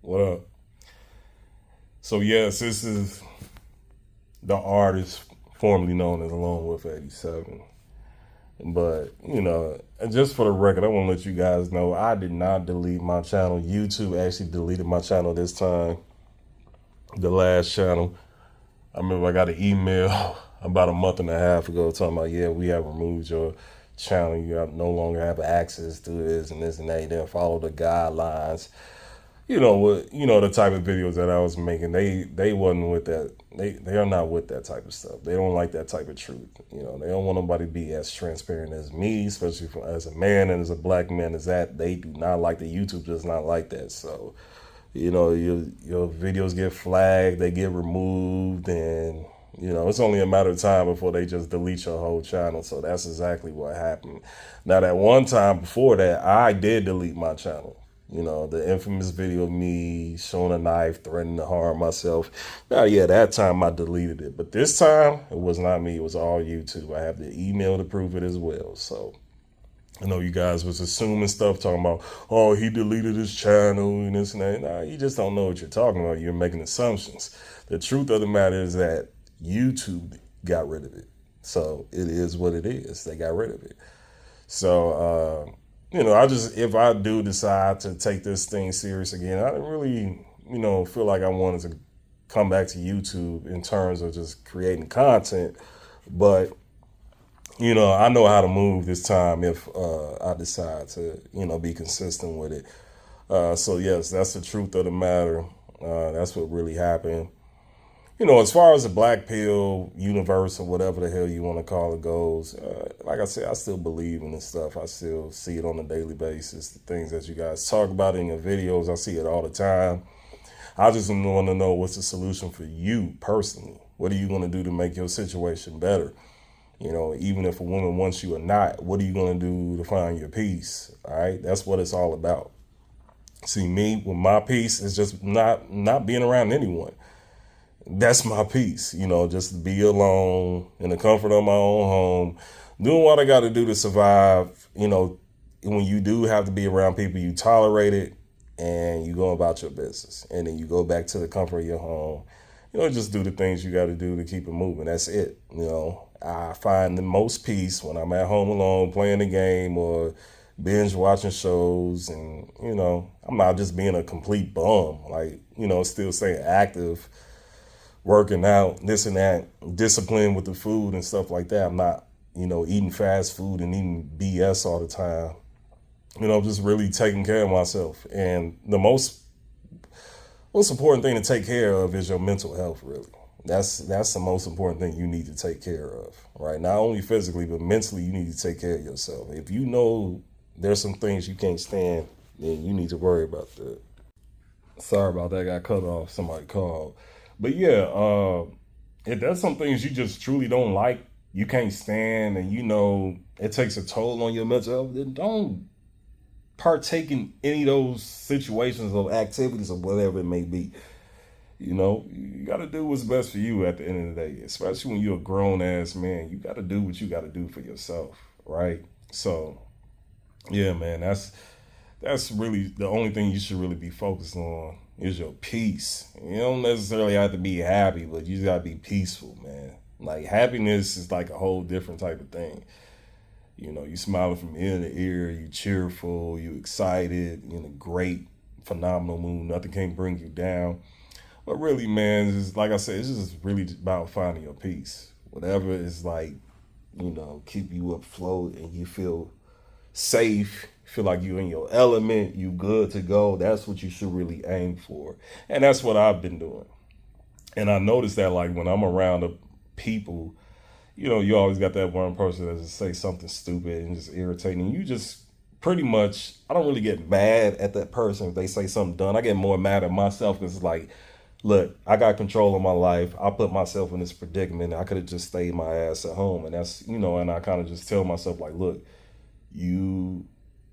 What up? So yes, this is the artist formerly known as Lonewolf 87. But, and just for the record, I want to let you guys know I did not delete my channel. YouTube actually deleted my channel this time. The last channel. I remember I got an email about a month and a half ago talking about, yeah, we have removed your channel. You no longer have access to this and this and that. You didn't follow the guidelines. The type of videos that I was making, they wasn't with that. They are not with that type of stuff. They don't like that type of truth. They don't want nobody to be as transparent as me, especially as a man and as a black man as that. They do not like that. YouTube does not like that. So, your videos get flagged, they get removed, and it's only a matter of time before they just delete your whole channel. So that's exactly what happened. Now, that one time before that, I did delete my channel. The infamous video of me showing a knife, threatening to harm myself. Now, yeah, that time I deleted it. But this time, it was not me. It was all YouTube. I have the email to prove it as well. So, I know you guys was assuming stuff, talking about, oh, he deleted his channel and this and that. Nah, you just don't know what you're talking about. You're making assumptions. The truth of the matter is that YouTube got rid of it. So, it is what it is. They got rid of it. So, if I do decide to take this thing serious again, I didn't really, feel like I wanted to come back to YouTube in terms of just creating content. But, I know how to move this time if I decide to, be consistent with it. So, yes, that's the truth of the matter. That's what really happened. As far as the black pill universe or whatever the hell you want to call it goes, like I said, I still believe in this stuff. I still see it on a daily basis. The things that you guys talk about in your videos, I see it all the time. I just want to know what's the solution for you personally. What are you going to do to make your situation better? Even if a woman wants you or not, what are you going to do to find your peace? All right, that's what it's all about. See, me with my peace is just not being around anyone. That's my peace, just to be alone in the comfort of my own home, doing what I got to do to survive. When you do have to be around people, you tolerate it and you go about your business. And then you go back to the comfort of your home, just do the things you got to do to keep it moving. That's it. I find the most peace when I'm at home alone playing the game or binge watching shows. And, I'm not just being a complete bum, still staying active, working out, this and that, discipline with the food and stuff like that. I'm not, eating fast food and eating BS all the time. Just really taking care of myself. And the most important thing to take care of is your mental health, really. That's the most important thing you need to take care of, right? Not only physically, but mentally, you need to take care of yourself. If you know there's some things you can't stand, then you need to worry about that. Sorry about that, got cut off, somebody called. But yeah, if there's some things you just truly don't like, you can't stand, and it takes a toll on your mental health, then don't partake in any of those situations or activities or whatever it may be. You got to do what's best for you at the end of the day, especially when you're a grown ass man. You got to do what you got to do for yourself, right? So, yeah, man, that's really the only thing you should really be focused on is your peace. You don't necessarily have to be happy, but you just got to be peaceful, man. Like, happiness is like a whole different type of thing. You smiling from ear to ear, you cheerful, you excited, you in a great, phenomenal mood. Nothing can bring you down. But really, man, it's, like I said, it's just really about finding your peace. Whatever is keep you afloat and you feel safe, feel like you're in your element, you good to go. That's what you should really aim for. And that's what I've been doing. And I noticed that when I'm around the people, you always got that one person that just say something stupid and just irritating. You just pretty much, I don't really get mad at that person if they say something dumb. I get more mad at myself because it's look, I got control of my life. I put myself in this predicament. I could have just stayed my ass at home. And that's, and I kind of just tell myself look,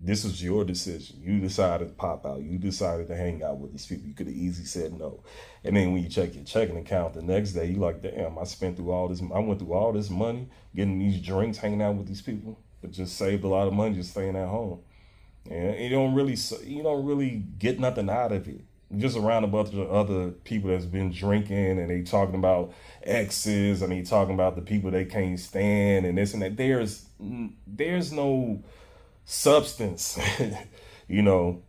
this is your decision. You decided to pop out. You decided to hang out with these people. You could have easily said no. And then when you check your checking account the next day, you're like, damn, I went through all this money, getting these drinks, hanging out with these people, but just saved a lot of money just staying at home. And you don't really get nothing out of it. just around a bunch of other people that's been drinking and they talking about exes and they talking about the people they can't stand and this and that. There's no substance, you know.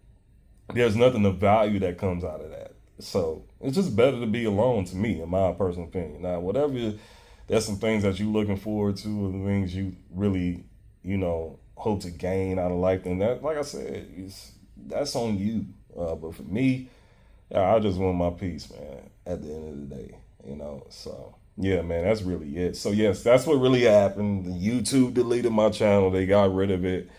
There's nothing of value that comes out of that. So it's just better to be alone, to me, in my personal opinion. Now, whatever, there's some things that you're looking forward to, or the things you really, hope to gain out of life. And that, like I said, that's on you. But for me, I just want my peace, man. At the end of the day, So yeah, man, that's really it. So yes, that's what really happened. YouTube deleted my channel. They got rid of it.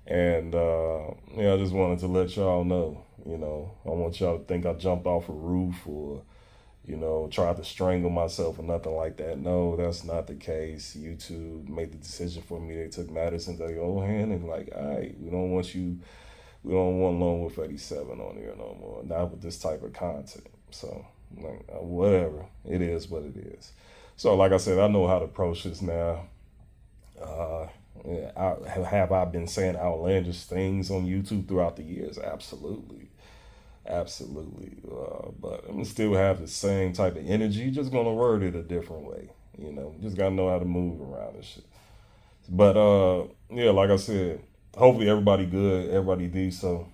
And yeah, I just wanted to let y'all know, I want y'all to think I jumped off a roof or, tried to strangle myself or nothing like that. No, that's not the case. YouTube made the decision for me. They took matters into their own hand and like, all right, we don't want Lonewolf 87 on here no more. Not with this type of content. So, like, whatever. It is what it is. So, like I said, I know how to approach this now. Have I been saying outlandish things on YouTube throughout the years? Absolutely. Absolutely. But I'm still have the same type of energy, just gonna word it a different way. Just gotta know how to move around and shit. But yeah, like I said, hopefully everybody good, everybody decent.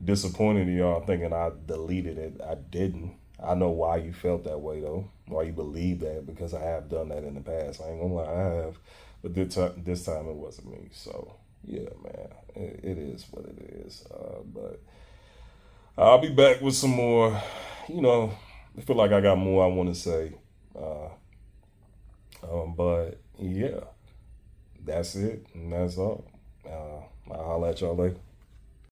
Disappointed in y'all thinking I deleted it. I didn't. I know why you felt that way though. Why you believe that, because I have done that in the past. I ain't gonna lie, I have. But this time it wasn't me. So yeah, man, it is what it is. But I'll be back with some more. I feel like I got more I want to say. But yeah, that's it, and that's all. I'll holler at y'all later.